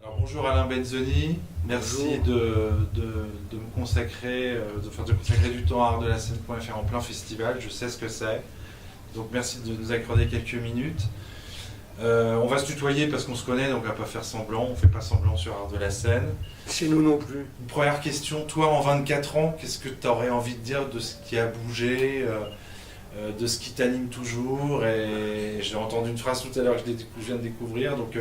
Alors, bonjour Alain Benzoni, merci de me consacrer, de consacrer du temps à artdelacène.fr en plein festival, je sais ce que c'est, donc merci de nous accorder quelques minutes. On va se tutoyer parce qu'on se connaît, donc on va pas faire semblant, on fait pas semblant sur Art de la Seine. Chez nous non plus. Une première question, toi en 24 ans, qu'est-ce que tu aurais envie de dire de ce qui a bougé, de ce qui t'anime toujours? Et j'ai entendu une phrase tout à l'heure que je viens de découvrir, donc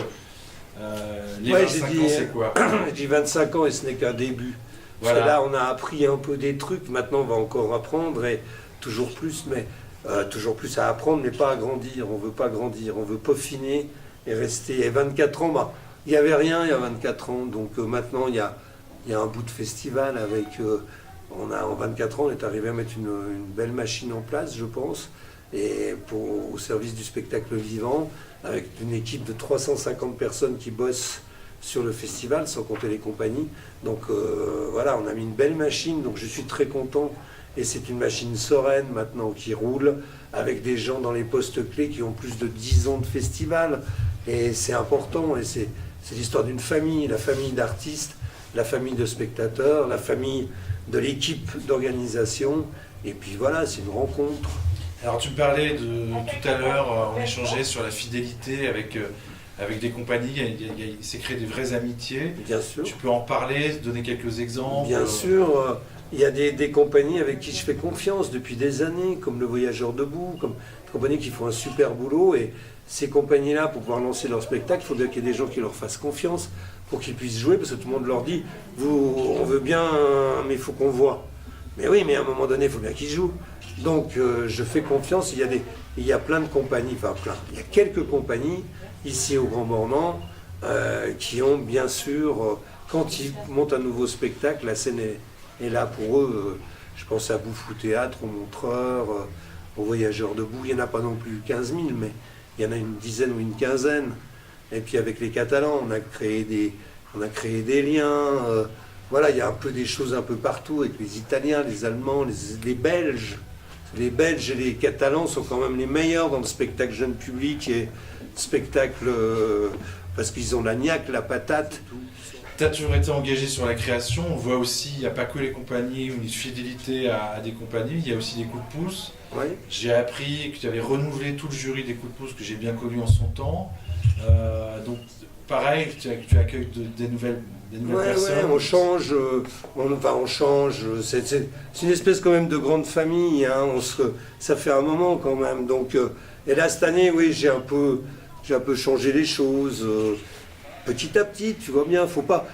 les 25 ans c'est quoi? J'ai dit 25 ans et ce n'est qu'un début. Voilà. Là on a appris un peu des trucs, maintenant on va encore apprendre et toujours plus, mais toujours plus à apprendre, mais pas à grandir. On veut pas grandir, on veut peaufiner et rester. Et 24 ans, bah, il n'y avait rien il y a 24 ans, donc maintenant il y a un bout de festival avec... en 24 ans, on est arrivé à mettre une belle machine en place, je pense, et au service du spectacle vivant, avec une équipe de 350 personnes qui bossent sur le festival, sans compter les compagnies. Donc voilà, on a mis une belle machine, donc je suis très content. Et c'est une machine sereine maintenant qui roule, avec des gens dans les postes clés qui ont plus de 10 ans de festival. Et c'est important, et c'est l'histoire d'une famille, la famille d'artistes, la famille de spectateurs, la famille de l'équipe d'organisation. Et puis voilà, c'est une rencontre. Alors tu me parlais tout à l'heure, on échangeait sur la fidélité avec des compagnies, il s'est créé des vraies amitiés. Bien sûr. Tu peux en parler, donner quelques exemples? Bien sûr, il y a des compagnies avec qui je fais confiance depuis des années, comme le Voyageur Debout, comme des compagnies qui font un super boulot. Et ces compagnies-là, pour pouvoir lancer leur spectacle, il faut bien qu'il y ait des gens qui leur fassent confiance pour qu'ils puissent jouer, parce que tout le monde leur dit, on veut bien, mais il faut qu'on voit. Mais oui, mais à un moment donné, il faut bien qu'ils jouent. Donc je fais confiance, il y a plein de compagnies, enfin plein, il y a quelques compagnies ici au Grand Bornand qui ont bien sûr, quand ils montent un nouveau spectacle, la scène est là pour eux. Je pense à Bouffou Théâtre, au Montreur, aux Voyageurs Debout. Il n'y en a pas non plus 15 000, mais il y en a une dizaine ou une quinzaine. Et puis avec les Catalans, on a créé des liens. Voilà, il y a un peu des choses un peu partout avec les Italiens, les Allemands, les Belges. Les Belges et les Catalans sont quand même les meilleurs dans le spectacle jeune public et spectacle parce qu'ils ont la niaque, la patate. Tu as toujours été engagé sur la création, on voit aussi, il n'y a pas que les compagnies ou une fidélité à des compagnies, il y a aussi des coups de pouce. Oui. J'ai appris que tu avais renouvelé tout le jury des coups de pouce que j'ai bien connu en son temps. Donc pareil, tu accueilles des nouvelles personnes. Ouais, on change, on change. C'est une espèce quand même de grande famille. Hein, ça fait un moment quand même. Donc, et là cette année, oui, j'ai un peu changé les choses. Petit à petit, tu vois bien, faut pas.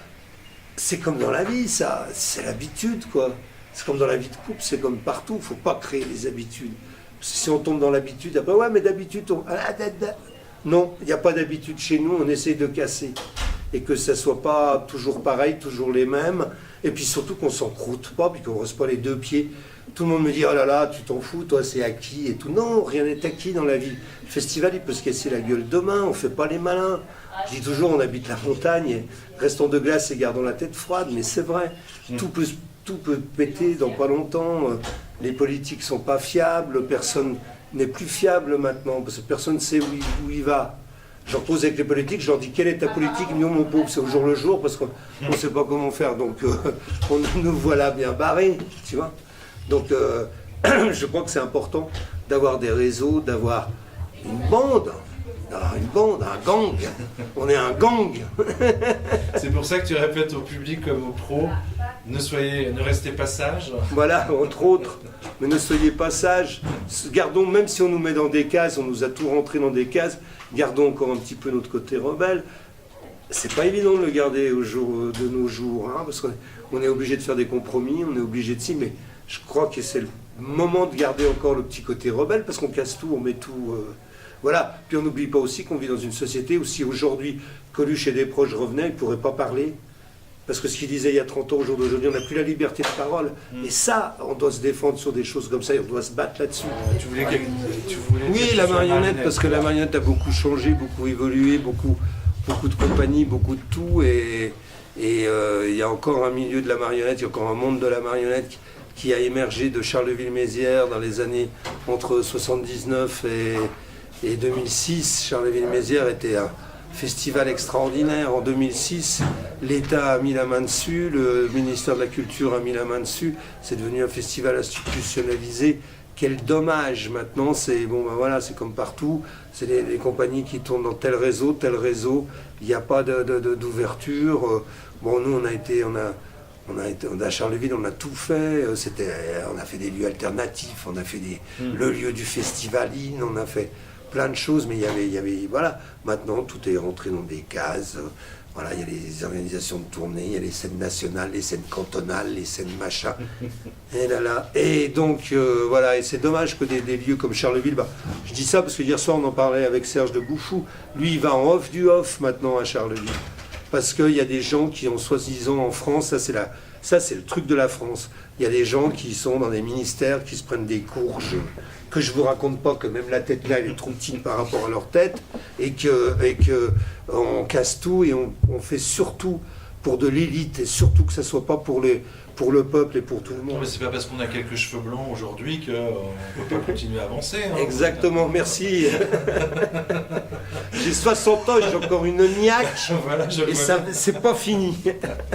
C'est comme dans la vie, ça, c'est l'habitude, quoi. C'est comme dans la vie de couple, c'est comme partout, faut pas créer les habitudes. Parce que si on tombe dans l'habitude, après, ouais, mais d'habitude, non, il n'y a pas d'habitude chez nous, on essaye de casser. Et que ça soit pas toujours pareil, toujours les mêmes. Et puis surtout qu'on s'encroute pas, puis qu'on ne reste pas les deux pieds. Tout le monde me dit, oh là là, tu t'en fous, toi, c'est acquis et tout. Non, rien n'est acquis dans la vie. Le festival, il peut se casser la gueule demain, on fait pas les malins. Je dis toujours, on habite la montagne, et restons de glace et gardons la tête froide, mais c'est vrai. Tout peut péter dans pas longtemps. Les politiques sont pas fiables, personne n'est plus fiable maintenant, parce que personne ne sait où il va. J'en pose avec les politiques, je leur dis, quelle est ta politique? Nous, mon pauvre, c'est au jour le jour, parce qu'on ne sait pas comment faire. Donc, nous voilà bien barrés, tu vois. Donc, je crois que c'est important d'avoir des réseaux, d'avoir une bande, un gang. On est un gang. C'est pour ça que tu répètes au public comme aux pros, ne restez pas sages. Voilà, entre autres. Mais ne soyez pas sages. Gardons, même si on nous met dans des cases, on nous a tout rentré dans des cases, gardons encore un petit peu notre côté rebelle. C'est pas évident de le garder au jour de nos jours, hein, parce qu'on est obligé de faire des compromis, on est obligé de mais je crois que c'est le moment de garder encore le petit côté rebelle, parce qu'on casse tout, on met tout... Voilà. Puis on n'oublie pas aussi qu'on vit dans une société où si aujourd'hui Coluche et des proches revenaient, ils ne pourraient pas parler. Parce que ce qu'ils disaient il y a 30 ans, au jour d'aujourd'hui, on n'a plus la liberté de parole. Et ça, on doit se défendre sur des choses comme ça et on doit se battre là-dessus. Tu voulais Oui, la marionnette, parce que la marionnette a beaucoup changé, beaucoup évolué, beaucoup de compagnies, beaucoup de tout. Et il y a encore un milieu de la marionnette, il y a encore un monde de la marionnette qui a émergé de Charleville-Mézières dans les années entre 79 et 2006. Charleville-Mézières était festival extraordinaire. En 2006, l'État a mis la main dessus, le ministère de la Culture a mis la main dessus. C'est devenu un festival institutionnalisé. Quel dommage maintenant, c'est bon, ben voilà, c'est comme partout, c'est les compagnies qui tournent dans tel réseau, il n'y a pas d'ouverture. Bon, nous on a Charleville, on a tout fait, on a fait des lieux alternatifs, on a fait le lieu du festivaline, on a fait plein de choses, mais il y avait, voilà, maintenant tout est rentré dans des cases. Voilà, il y a les organisations de tournée, il y a les scènes nationales, les scènes cantonales, les scènes machin. Et là là. Et donc, voilà, et c'est dommage que des lieux comme Charleville, je dis ça parce que hier soir on en parlait avec Serge de Bouffou, lui il va en off du off maintenant à Charleville. Parce qu'il y a des gens qui ont soi-disant en France, ça c'est le truc de la France, il y a des gens qui sont dans des ministères, qui se prennent des courges, que je vous raconte pas que même la tête là elle est trop petite par rapport à leur tête, et que on casse tout et on fait surtout pour de l'élite, et surtout que ça soit pas pour le peuple et pour tout le monde. Non, mais c'est pas parce qu'on a quelques cheveux blancs aujourd'hui qu'on ne peut pas continuer à avancer. Hein. Exactement, merci. J'ai 60 ans, j'ai encore une niaque, voilà, et ça c'est pas fini.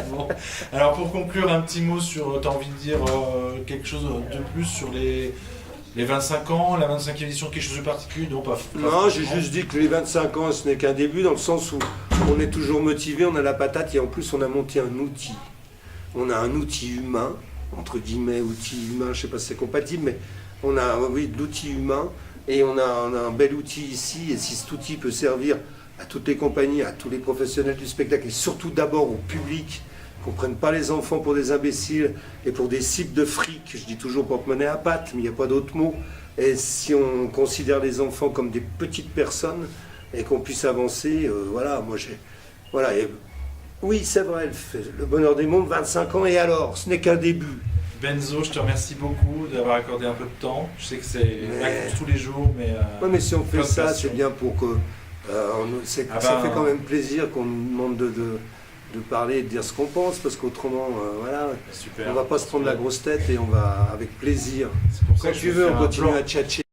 Bon. Alors pour conclure, un petit mot sur, tu as envie de dire quelque chose de plus sur les 25 ans, la 25e édition, quelque chose de particulier? Non, pas Non, j'ai juste dit que les 25 ans, ce n'est qu'un début, dans le sens où on est toujours motivé, on a la patate, et en plus on a monté un outil. On a un outil humain, entre guillemets, outil humain, je ne sais pas si c'est compatible, mais on a, oui, de l'outil humain, et on a un bel outil ici, et si cet outil peut servir à toutes les compagnies, à tous les professionnels du spectacle, et surtout d'abord au public, qu'on ne prenne pas les enfants pour des imbéciles et pour des cibles de fric, je dis toujours porte-monnaie à pattes, mais il n'y a pas d'autre mot, et si on considère les enfants comme des petites personnes, et qu'on puisse avancer, voilà, moi j'ai... Voilà, et, oui, c'est vrai, le bonheur des mondes, 25 ans, et alors, ce n'est qu'un début. Benzo, je te remercie beaucoup d'avoir accordé un peu de temps. Je sais que c'est tous les jours, mais... Oui, mais si on fait ça, c'est bien pour que... ça fait quand même plaisir qu'on nous demande de parler et de dire ce qu'on pense, parce qu'autrement, voilà, super, on ne va pas se prendre la grosse tête et on va avec plaisir. Pour Quand tu veux, on continue à tchatcher.